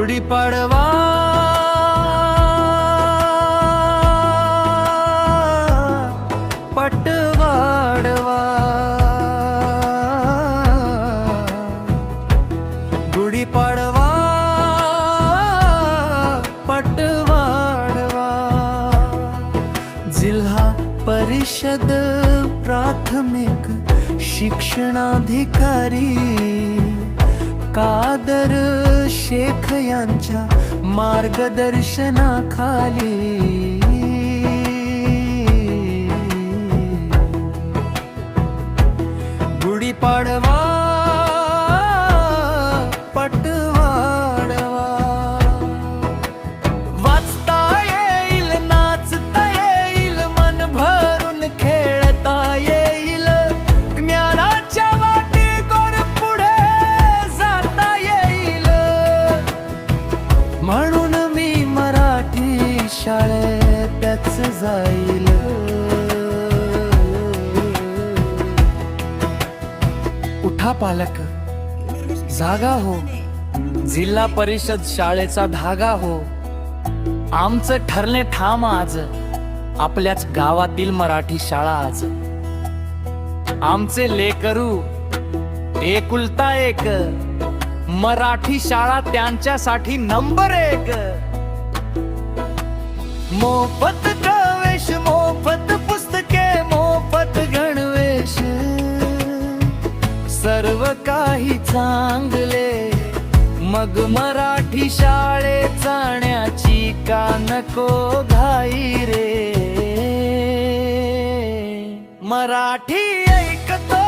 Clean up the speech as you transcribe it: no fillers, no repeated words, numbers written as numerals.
गुढीपाडवा पटवाडवा, गुढीपाडवा पटवाडवा। जिल्हा परिषद प्राथमिक शिक्षणाधिकारी कादर शेख यांच्या मार्गदर्शनाखाली गुढीपाडवा पटवाडवा। वाचता येईल, नाचता येईल, मन भरून खेळता येईल, ज्ञानाच्या वाटेवर पुढे जाता येईल। म्हणून मी मराठी शाळेतच जाईल। उठा पालक, जागा हो, जिल्हा परिषद शाळेचा धागा हो। आमचं ठरले ठाम आज, आपल्याच गावातील मराठी शाळा आज। आमचे लेकरू एकुलता एक, मराठी शाळा त्यांच्यासाठी नंबर 1। मोफत प्रवेश, मोफत पुस्तके, मोफत गणवेश, सर्व काही चांगले, मग मराठी शाळेत जाण्याची का नको घाई रे। मराठी ऐकतो